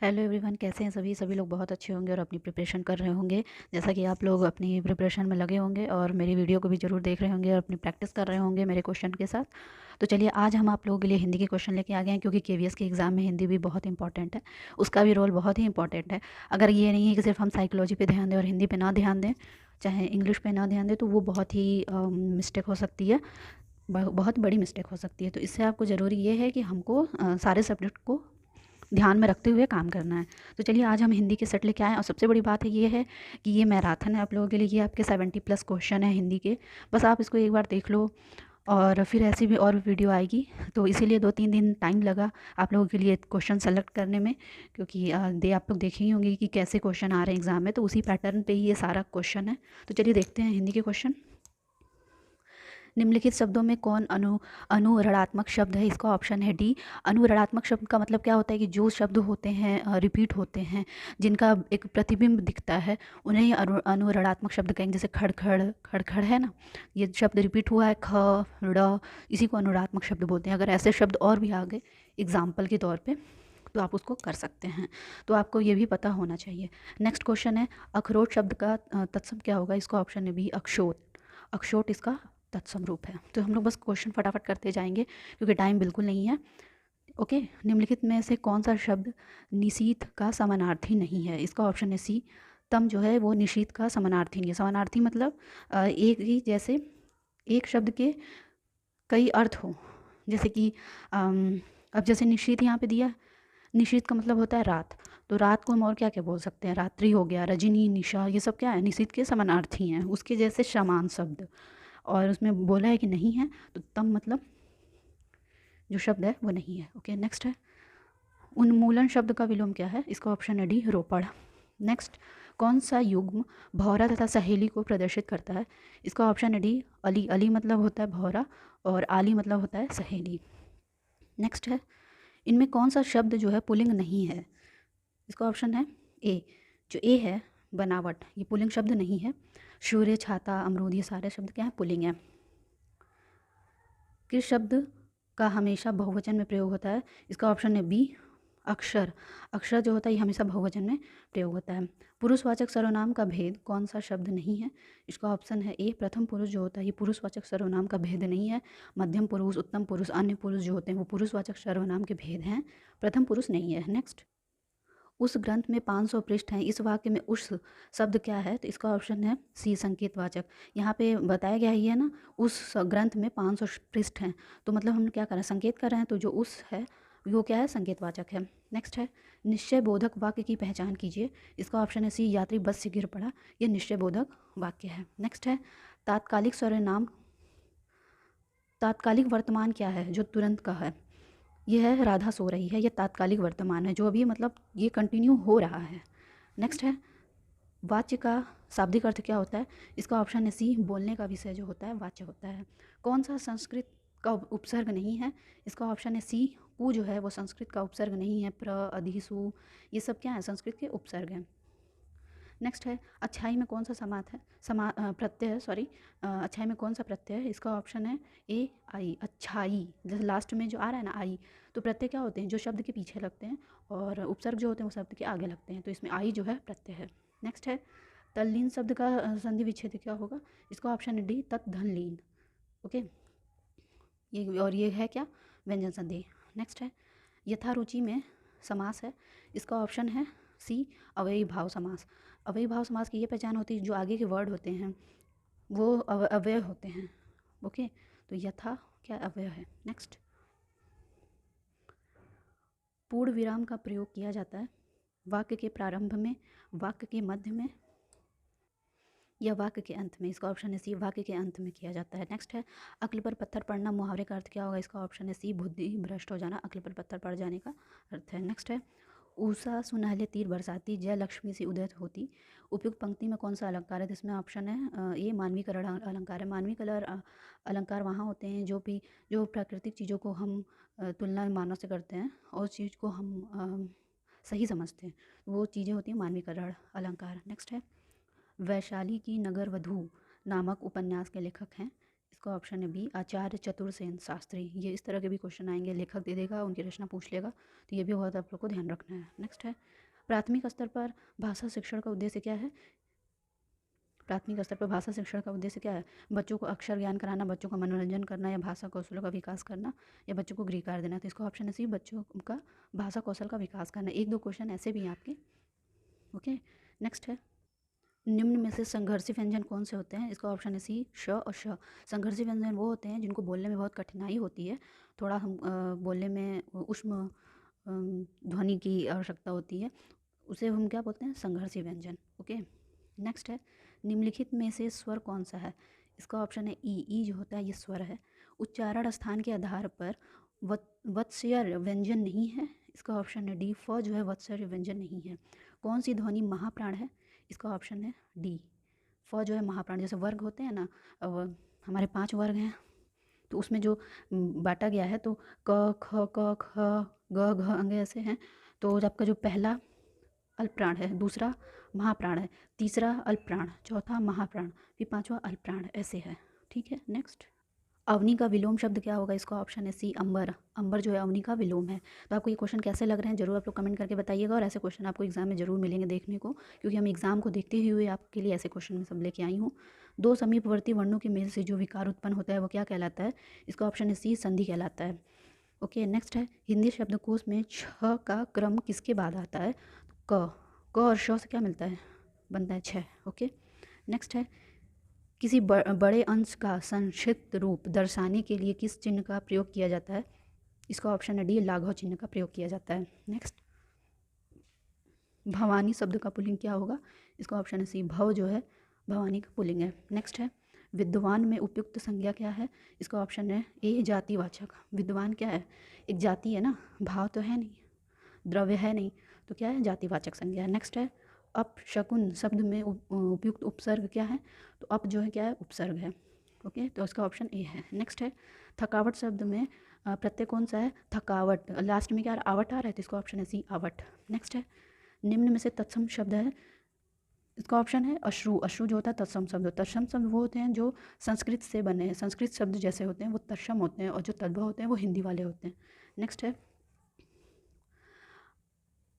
Hello everyone, कैसे हैं सभी सभी लोग बहुत अच्छे होंगे और अपनी प्रिपरेशन कर रहे होंगे। जैसा कि आप लोग अपनी प्रिपरेशन में लगे होंगे और मेरी वीडियो को भी ज़रूर देख रहे होंगे और अपनी प्रैक्टिस कर रहे होंगे मेरे क्वेश्चन के साथ। तो चलिए, आज हम आप लोगों के लिए हिंदी के क्वेश्चन लेके आ गए हैं, क्योंकि केवीएस के एग्ज़ाम में हिंदी भी बहुत इंपॉर्टेंट है। उसका भी रोल बहुत ही इंपॉर्टेंट है। अगर ये नहीं है कि सिर्फ हम साइकोलॉजी पे ध्यान दें और हिंदी पे ना ध्यान दें, चाहे इंग्लिश पे ना ध्यान दें, तो वो बहुत ही मिस्टेक हो सकती है, बहुत बड़ी मिस्टेक हो सकती है। तो इससे आपको ज़रूरी ये है कि हमको सारे सब्जेक्ट को ध्यान में रखते हुए काम करना है। तो चलिए, आज हम हिंदी के सेट लेके आए हैं और सबसे बड़ी बात है ये है कि ये मैराथन है आप लोगों के लिए। ये आपके 70+ क्वेश्चन है हिंदी के। बस आप इसको एक बार देख लो और फिर ऐसी भी और वीडियो आएगी। तो इसीलिए 2-3 दिन टाइम लगा आप लोगों के लिए क्वेश्चन सेलेक्ट करने में, क्योंकि आप लोग देखे ही होंगे कि कैसे क्वेश्चन आ रहे हैं एग्ज़ाम में। तो उसी पैटर्न पे ही ये सारा क्वेश्चन है। तो चलिए देखते हैं हिंदी के क्वेश्चन। निम्नलिखित शब्दों में कौन अनुरणात्मक शब्द है? इसका ऑप्शन है डी। अनुरणात्मक शब्द का मतलब क्या होता है कि जो शब्द होते हैं रिपीट होते हैं, जिनका एक प्रतिबिंब दिखता है, उन्हें ही अनुरणात्मक शब्द कहेंगे। जैसे खड़खड़, खड़खड़ है ना, ये शब्द रिपीट हुआ है, ख ड़, इसी को अनुरणात्मक शब्द बोलते हैं। अगर ऐसे शब्द और भी आ गए एग्जाम्पल के तौर पे, तो आप उसको कर सकते हैं। तो आपको ये भी पता होना चाहिए। नेक्स्ट क्वेश्चन है, अखरोट शब्द का तत्सम क्या होगा? इसका ऑप्शन है बी, अक्षोट। अक्षोट इसका तत्सम रूप है। तो हम लोग बस क्वेश्चन फटाफट करते जाएंगे, क्योंकि टाइम बिल्कुल नहीं है। ओके, निम्नलिखित में से कौन सा शब्द निशीथ का समानार्थी नहीं है? इसका ऑप्शन है सी। तम जो है वो निशीथ का समानार्थी नहीं है। समानार्थी मतलब एक ही, जैसे एक शब्द के कई अर्थ हो। जैसे कि अब जैसे निशीथ यहाँ पे दिया, निशीथ का मतलब होता है रात। तो रात को हम और क्या क्या बोल सकते हैं? रात्रि हो गया, रजनी, निशा, ये सब क्या है? निशीथ के समानार्थी हैं, उसके जैसे समान शब्द। और उसमें बोला है कि नहीं है, तो तम मतलब जो शब्द है वो नहीं है। ओके, नेक्स्ट है, उन्मूलन शब्द का विलोम क्या है? इसका ऑप्शन है डी, रोपड़। नेक्स्ट, कौन सा युग्म भौरा तथा सहेली को प्रदर्शित करता है? इसका ऑप्शन है डी, अली। अली मतलब होता है भौरा और आली मतलब होता है सहेली। नेक्स्ट है, इनमें कौन सा शब्द जो है पुल्लिंग नहीं है? इसका ऑप्शन है ए। जो ए है, बनावट, ये पुल्लिंग शब्द नहीं है। सूर्य, छाता, अमरूद, ये सारे शब्द क्या है? पुल्लिंग है। किस शब्द का हमेशा बहुवचन में प्रयोग होता है? इसका ऑप्शन है बी, अक्षर। अक्षर जो होता है ये हमेशा बहुवचन में प्रयोग होता है। पुरुषवाचक सर्वनाम का भेद कौन सा शब्द नहीं है? इसका ऑप्शन है ए, प्रथम पुरुष जो होता है ये पुरुषवाचक सर्वनाम का भेद नहीं है। मध्यम पुरुष, उत्तम पुरुष, अन्य पुरुष जो होते हैं वो पुरुषवाचक सर्वनाम के भेद हैं, प्रथम पुरुष नहीं है। नेक्स्ट, उस ग्रंथ में 500 पृष्ठ हैं, इस वाक्य में उस शब्द क्या है? तो इसका ऑप्शन है सी, संकेतवाचक। यहाँ पे बताया गया ही है ना, उस ग्रंथ में 500 पृष्ठ हैं, तो मतलब हम क्या कर रहे हैं? संकेत कर रहे हैं। तो जो उस है वो क्या है? संकेतवाचक है। नेक्स्ट है, निश्चय बोधक वाक्य की पहचान कीजिए। इसका ऑप्शन है सी, यात्री बस से गिर पड़ा। ये निश्चय बोधक वाक्य है। नेक्स्ट है, तात्कालिक सर्वनाम, तात्कालिक वर्तमान क्या है जो तुरंत का है? ये है राधा सो रही है, ये तात्कालिक वर्तमान है, जो अभी मतलब ये कंटिन्यू हो रहा है। नेक्स्ट है, वाच्य का शाब्दिक अर्थ क्या होता है? इसका ऑप्शन है सी, बोलने का विषय जो होता है वाच्य होता है। कौन सा संस्कृत का उपसर्ग नहीं है? इसका ऑप्शन है सी, पू जो है वो संस्कृत का उपसर्ग नहीं है। प्र, अधि, सु, ये सब क्या है? संस्कृत के उपसर्ग हैं। नेक्स्ट है, अच्छाई में कौन सा समास है? प्रत्यय है, सॉरी, अच्छाई में कौन सा प्रत्यय है? इसका ऑप्शन है ए, आई। अच्छाई, जैसे लास्ट में जो आ रहा है ना आई, तो प्रत्यय क्या होते हैं? जो शब्द के पीछे लगते हैं, और उपसर्ग जो होते हैं वो शब्द के आगे लगते हैं। तो इसमें आई जो है प्रत्यय है। नेक्स्ट है, तल्लीन शब्द का संधि विच्छेद क्या होगा? इसका ऑप्शन है डी, तत् धन लीन। ओके, ये और ये है क्या? व्यंजन संधि। नेक्स्ट है, यथारुचि में समास है। इसका ऑप्शन है सी, अव्ययी भाव समास। अव्ययी भाव समास की ये पहचान होती है, जो आगे के वर्ड होते हैं वो अव्यय होते हैं। ओके, तो यथा क्या अव्यय है। नेक्स्ट, पूर्ण विराम का प्रयोग किया जाता है वाक्य के प्रारंभ में, वाक्य के मध्य में, या वाक्य के अंत में? इसका ऑप्शन है सी, वाक्य के अंत में किया जाता है। नेक्स्ट है, अक्ल पर पत्थर पड़ना मुहावरे का अर्थ क्या होगा? इसका ऑप्शन है सी, बुद्धि भ्रष्ट हो जाना, अक्ल पर पत्थर पड़ जाने का अर्थ है। नेक्स्ट है, उषा सुनहले तीर बरसाती, जय लक्ष्मी सी उदय होती, उपयुक्त पंक्ति में कौन सा अलंकार है? तो इसमें ऑप्शन है ये, मानवीकरण अलंकार है। मानवीकरण अलंकार वहाँ होते हैं जो प्राकृतिक चीज़ों को हम तुलना मानव से करते हैं और उस चीज़ को हम सही समझते हैं, वो चीज़ें होती हैं मानवीकरण अलंकार। नेक्स्ट है, वैशाली की नगर वधू नामक उपन्यास के लेखक हैं। इसका ऑप्शन है बी आचार्य चतुर्सेन शास्त्री। ये इस तरह के भी क्वेश्चन आएंगे, लेखक दे देगा, उनकी रचना पूछ लेगा, तो ये भी बहुत आप लोग को ध्यान रखना है। नेक्स्ट है प्राथमिक स्तर पर भाषा शिक्षण का उद्देश्य क्या है। प्राथमिक स्तर पर भाषा शिक्षण का उद्देश्य क्या है? बच्चों को अक्षर ज्ञान कराना, बच्चों का मनोरंजन करना, या भाषा कौशलों का विकास करना, या बच्चों को गृहकार्य देना। तो इसका ऑप्शन है सी बच्चों का भाषा कौशल का विकास करना। एक दो क्वेश्चन ऐसे भी हैं आपके। ओके, नेक्स्ट है निम्न में से संघर्षी व्यंजन कौन से होते हैं। इसका ऑप्शन है सी श और श। संघर्षी व्यंजन वो होते हैं जिनको बोलने में बहुत कठिनाई होती है, थोड़ा हम बोलने में ऊष्म ध्वनि की आवश्यकता होती है, उसे हम क्या बोलते हैं, संघर्षी व्यंजन। ओके, नेक्स्ट है निम्नलिखित में से स्वर कौन सा है। इसका ऑप्शन है ई जो होता है ये स्वर है। उच्चारण स्थान के आधार पर वत्स्य व्यंजन नहीं है। इसका ऑप्शन है डी फ जो है वत्स्य व्यंजन नहीं है। कौन सी ध्वनि महाप्राण है। इसका ऑप्शन है डी फ जो है महाप्राण। जैसे वर्ग होते हैं ना, अब हमारे 5 वर्ग हैं, तो उसमें जो बांटा गया है तो क ख क ख ग घ अंग ऐसे हैं। तो आपका जो पहला अल्पप्राण है, दूसरा महाप्राण है, तीसरा अल्पप्राण, चौथा महाप्राण, फिर पांचवा अल्पप्राण, ऐसे है। ठीक है, नेक्स्ट अवनी का विलोम शब्द क्या होगा। इसका ऑप्शन है सी अंबर। अंबर जो है अवनी का विलोम है। तो आपको ये क्वेश्चन कैसे लग रहे हैं जरूर आप लोग कमेंट करके बताइएगा, और ऐसे क्वेश्चन आपको एग्जाम में जरूर मिलेंगे देखने को, क्योंकि हम एग्जाम को देखते हुए आपके लिए ऐसे क्वेश्चन में सब लेके आई हूँ। दो समीपवर्ती वर्णों के मेल से जो विकार उत्पन्न होता है वो क्या कहलाता है। इसका ऑप्शन है सी संधि कहलाता है। ओके, नेक्स्ट है हिंदी शब्दकोश में छ का क्रम किसके बाद आता है। क और श से क्या मिलता है, बनता है छः। ओके, नेक्स्ट है किसी बड़े अंश का संक्षिप्त रूप दर्शाने के लिए किस चिन्ह का प्रयोग किया जाता है। इसका ऑप्शन है डी लाघव चिन्ह का प्रयोग किया जाता है। नेक्स्ट भवानी शब्द का पुल्लिंग क्या होगा। इसका ऑप्शन है सी भव जो है भवानी का पुल्लिंग है। नेक्स्ट है विद्वान में उपयुक्त संज्ञा क्या है। इसका ऑप्शन है ए जातिवाचक। विद्वान क्या है, एक जाति है ना, भाव तो है नहीं, द्रव्य है नहीं, तो क्या है, जातिवाचक संज्ञा है। नेक्स्ट है अपशकुन शब्द में उपयुक्त उपसर्ग क्या है। तो अप जो है क्या है, उपसर्ग है। ओके, तो इसका ऑप्शन ए है। नेक्स्ट है थकावट शब्द में प्रत्यय कौन सा है, थकावट। लास्ट में क्या आवट आ रहा है, तो इसका ऑप्शन है सी आवट। नेक्स्ट है निम्न में से तत्सम शब्द है। इसका ऑप्शन है अश्रु। अश्रु जो होता है तत्सम शब्द। तत्सम शब्द वो होते हैं जो संस्कृत से बने हैं, संस्कृत शब्द जैसे होते हैं वो तत्सम होते हैं, और जो तद्भव होते हैं वो हिंदी वाले होते हैं। नेक्स्ट है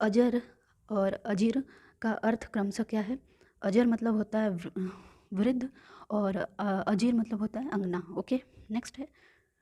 अजर और अजीर का अर्थ क्रमशः क्या है। अजर मतलब होता है वृद्ध, और अजीर मतलब होता है अंगना। ओके, नेक्स्ट है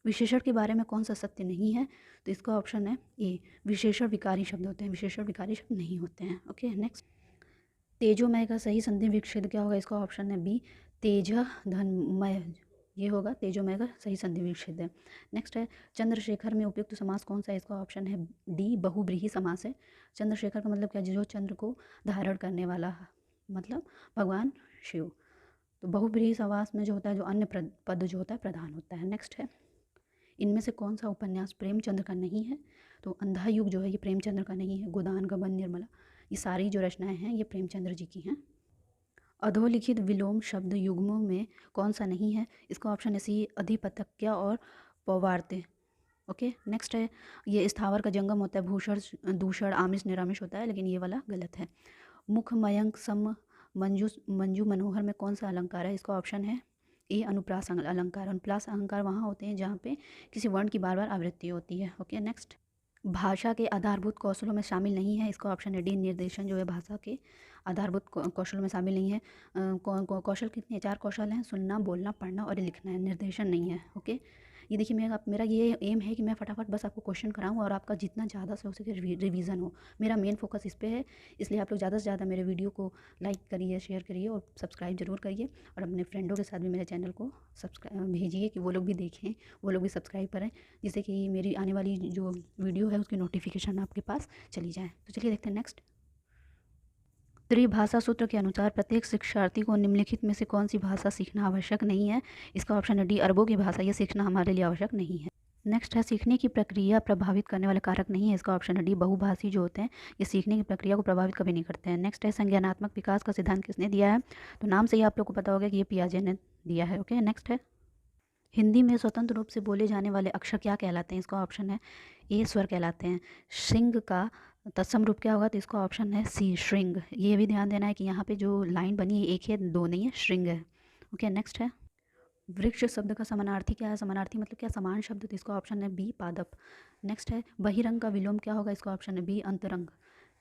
विशेषण के बारे में कौन सा सत्य नहीं है। तो इसका ऑप्शन है ए विशेषण विकारी शब्द होते हैं, विशेषण विकारी शब्द नहीं होते हैं। ओके, नेक्स्ट तेजोमय का सही संधि विच्छेद क्या होगा। इसका ऑप्शन है बी तेज धनमय, ये होगा तेजोमय का सही संधि विच्छेद है। नेक्स्ट है चंद्रशेखर में उपयुक्त समास कौन सा है। इसका ऑप्शन है डी बहुब्रीहि समास है। चंद्रशेखर का मतलब क्या, जो चंद्र को धारण करने वाला, मतलब भगवान शिव। तो बहुब्रीहि समास में जो होता है, जो अन्य पद जो होता है प्रधान होता है। नेक्स्ट है इनमें से कौन सा उपन्यास प्रेमचंद्र का नहीं है। तो अंधा युग जो है ये प्रेमचंद्र का नहीं है। गोदान गबन निर्मला, ये सारी जो रचनाएं हैं ये प्रेमचंद्र जी की हैं। अधोलिखित विलोम शब्द युग्मों में कौन सा नहीं है। इसका ऑप्शन है सी अधिपतक्या और पौवार्ते। ओके, नेक्स्ट है ये स्थावर का जंगम होता है, भूषण दूषण आमिष निरामिष होता है, लेकिन ये वाला गलत है। मुख मयंक सम मंजू मनोहर में कौन सा अलंकार है। इसका ऑप्शन है ए अनुप्रास अलंकार। अनुप्रास अलंकार वहाँ होते हैं जहाँ पे किसी वर्ण की बार बार आवृत्ति होती है। ओके, नेक्स्ट भाषा के आधारभूत कौशलों में शामिल नहीं है। इसका ऑप्शन है डी निर्देशन जो है भाषा के आधारभूत कौशलों में शामिल नहीं है। कौशल कितने, 4 कौशल हैं, सुनना, बोलना, पढ़ना और लिखना है, निर्देशन नहीं है। ओके, ये देखिए मेरा ये एम है कि मैं फटाफट बस आपको क्वेश्चन कराऊँ और आपका जितना ज़्यादा से हो सके रिवीजन हो। मेरा मेन फोकस इस पे है, इसलिए आप लोग ज़्यादा से ज़्यादा मेरे वीडियो को लाइक करिए, शेयर करिए और सब्सक्राइब जरूर करिए, और अपने फ्रेंडों के साथ भी मेरे चैनल को सब्सक्राइब भेजिए कि वो लोग भी देखें, वो लोग भी सब्सक्राइब करें, जिससे कि मेरी आने वाली जो वीडियो है उसकी नोटिफिकेशन आपके पास चली जाए। तो चलिए देखते हैं नेक्स्ट। त्रिभाषा सूत्र के अनुसार प्रत्येक शिक्षार्थी को निम्नलिखित में से कौन सी भाषा सीखना आवश्यक नहीं है। इसका ऑप्शन है डी अरबों की भाषा, ये सीखना हमारे लिए आवश्यक नहीं है। नेक्स्ट है सीखने की प्रक्रिया प्रभावित करने वाले कारक नहीं है। इसका ऑप्शन है डी बहुभाषी जो होते हैं ये सीखने की प्रक्रिया को प्रभावित कभी नहीं करते हैं। नेक्स्ट है संज्ञानात्मक विकास का सिद्धांत किसने दिया है। तो नाम से ही आप लोग को पता होगा कि ये पियाजे ने दिया है। ओके, नेक्स्ट है हिंदी में स्वतंत्र रूप से बोले जाने वाले अक्षर क्या कहलाते हैं। इसका ऑप्शन है ए स्वर कहलाते हैं। श्रृंग का तत्सम रूप क्या होगा। तो इसका ऑप्शन है सी श्रृंग। ये भी ध्यान देना है कि यहाँ पे जो लाइन बनी है एक है, दो नहीं है, श्रृंग है। ओके, नेक्स्ट है वृक्ष शब्द का समानार्थी क्या है? समानार्थी मतलब क्या? समान शब्द, तो इसका ऑप्शन है बी पादप। नेक्स्ट है बहिरंग का विलोम क्या होगा? इसका ऑप्शन है बी अंतरंग।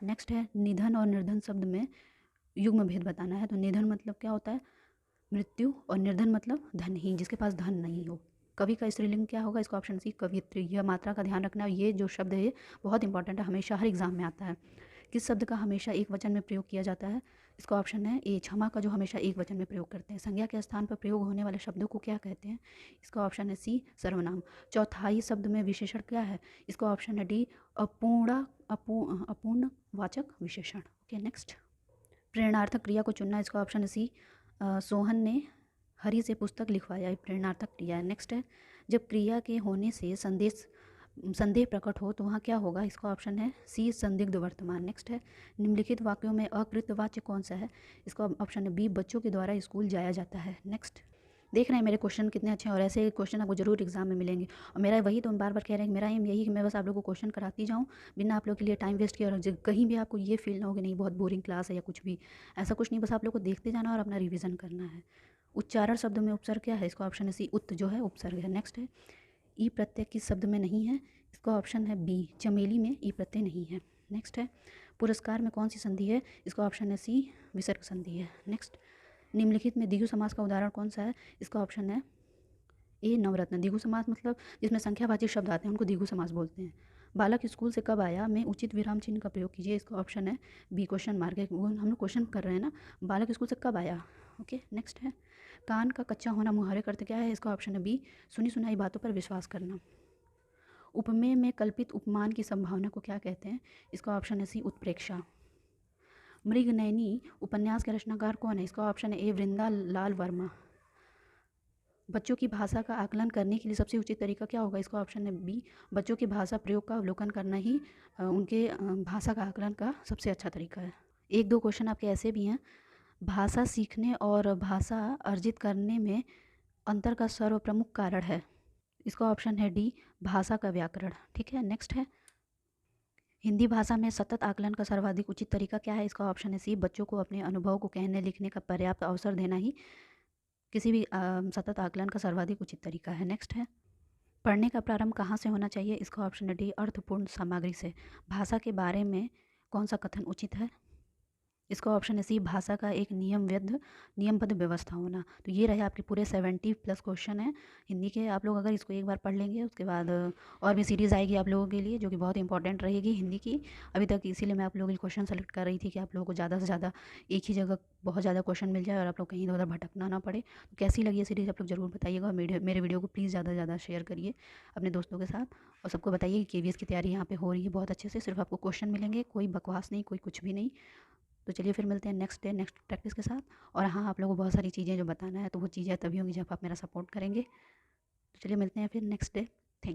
नेक्स्ट है निधन और निर्धन शब्द में युग्म भेद बताना है, तो निधन मतलब क्या होता है? मृत्यु, और निर्धन मतलब धनहीन, जिसके पास धन नहीं हो। कवि का स्त्रीलिंग क्या होगा? इसका ऑप्शन सी कवियत्री। यह मात्रा का ध्यान रखना, ये जो शब्द है ये बहुत इंपॉर्टेंट है, हमेशा हर एग्जाम में आता है। किस शब्द का हमेशा एक वचन में प्रयोग किया जाता है? इसका ऑप्शन है ए क्षमा का, जो हमेशा एक वचन में प्रयोग करते हैं। संज्ञा के स्थान पर प्रयोग होने वाले शब्दों को क्या कहते हैं? इसका ऑप्शन है सी सर्वनाम। चौथाई शब्द में विशेषण क्या है? इसका ऑप्शन है डी अपूर्ण वाचक विशेषण। Okay next. प्रेरणार्थक क्रिया को चुनना, इसका ऑप्शन है सी सोहन ने हरि से पुस्तक लिखवाया, ये प्रेरणार्थक क्रिया है। नेक्स्ट है जब क्रिया के होने से संदेह प्रकट हो तो वहाँ क्या होगा? इसका ऑप्शन है सी संदिग्ध वर्तमान। नेक्स्ट है निम्नलिखित वाक्यों में अकृत वाच्य कौन सा है? इसका ऑप्शन है बी बच्चों के द्वारा स्कूल जाया जाता है। नेक्स्ट। देख रहे हैं मेरे क्वेश्चन कितने अच्छे हैं, और ऐसे क्वेश्चन आपको जरूर एग्जाम में मिलेंगे। और मेरा वही तो बार बार कह रहे हैं कि मेरा एम यही कि मैं बस आप लोगों को क्वेश्चन कराती जाऊँ बिना आप लोगों के लिए टाइम वेस्ट किया, और कहीं भी आपको ये फील ना हो कि नहीं बहुत बोरिंग क्लास है या कुछ भी, ऐसा कुछ नहीं। बस आप लोग को देखते जाना और अपना रिविजन करना है। उच्चारण शब्द में उपसर्ग क्या है? इसका ऑप्शन है सी उत, जो है उपसर्ग है। नेक्स्ट है ई प्रत्यय किस शब्द में नहीं है? इसका ऑप्शन है बी चमेली में ई प्रत्यय नहीं है। नेक्स्ट है पुरस्कार में कौन सी संधि है? इसका ऑप्शन है सी विसर्ग संधि है। नेक्स्ट निम्नलिखित में द्विगु समास का उदाहरण कौन सा है? इसका ऑप्शन है ए नवरत्न। द्विगु समास मतलब जिसमें संख्यावाची शब्द आते हैं उनको द्विगु समास बोलते हैं। बालक स्कूल से कब आया में उचित विराम चिन्ह का प्रयोग कीजिए। इसका ऑप्शन है बी क्वेश्चन मार्क है, हम लोग क्वेश्चन कर रहे हैं ना, बालक स्कूल से कब आया। ओके नेक्स्ट है कान का कच्चा होना मुहावरे करते क्या है? इसका ऑप्शन है बी सुनी सुनाई बातों पर विश्वास करना। उपमेय में कल्पित उपमान की संभावना को क्या कहते हैं? इसका ऑप्शन है सी उत्प्रेक्षा। मृगनयनी उपन्यास के रचनाकार कौन है? इसका ऑप्शन है ए वृंदा लाल वर्मा। बच्चों की भाषा का आकलन करने के लिए सबसे उचित तरीका क्या होगा? इसका ऑप्शन है बी बच्चों के भाषा प्रयोग का अवलोकन करना ही उनके भाषा का आकलन का सबसे अच्छा तरीका है। एक दो क्वेश्चन आपके ऐसे भी हैं, भाषा सीखने और भाषा अर्जित करने में अंतर का सर्व प्रमुख कारण है। इसका ऑप्शन है डी भाषा का व्याकरण। ठीक है नेक्स्ट है हिंदी भाषा में सतत आकलन का सर्वाधिक उचित तरीका क्या है? इसका ऑप्शन है सी बच्चों को अपने अनुभव को कहने लिखने का पर्याप्त अवसर देना ही किसी भी सतत आकलन का सर्वाधिक उचित तरीका है। नेक्स्ट है पढ़ने का प्रारंभ कहाँ से होना चाहिए? इसका ऑप्शन है डी अर्थपूर्ण सामग्री से। भाषा के बारे में कौन सा कथन उचित है? इसका ऑप्शन है सी भाषा का एक नियमबद्ध व्यवस्था होना। तो ये रहे आपके पूरे 70+ क्वेश्चन हैं हिंदी के। आप लोग अगर इसको एक बार पढ़ लेंगे उसके बाद और भी सीरीज़ आएगी आप लोगों के लिए जो कि बहुत इंपॉर्टेंट रहेगी हिंदी की अभी तक। इसीलिए मैं आप लोगों के लिए क्वेश्चन सेलेक्ट कर रही थी कि आप लोगों को ज़्यादा से ज़्यादा एक ही जगह बहुत ज़्यादा क्वेश्चन मिल जाए और आप लोग कहीं इधर उधर भटकना ना पड़े। तो कैसी लगी ये सीरीज़ आप लोग ज़रूर बताइएगा, और मेरे वीडियो को प्लीज़ ज़्यादा से ज़्यादा शेयर करिए अपने दोस्तों के साथ, और सबको बताइए कि KVS की तैयारी यहाँ पे हो रही है बहुत अच्छे से। सिर्फ आपको क्वेश्चन मिलेंगे, कोई बकवास नहीं, कोई कुछ भी नहीं। तो चलिए फिर मिलते हैं नेक्स्ट डे नेक्स्ट प्रैक्टिस के साथ। और हाँ आप लोगों को बहुत सारी चीज़ें जो बताना है तो वो चीज़ें तभी होंगी जब आप मेरा सपोर्ट करेंगे। तो चलिए मिलते हैं फिर नेक्स्ट डे।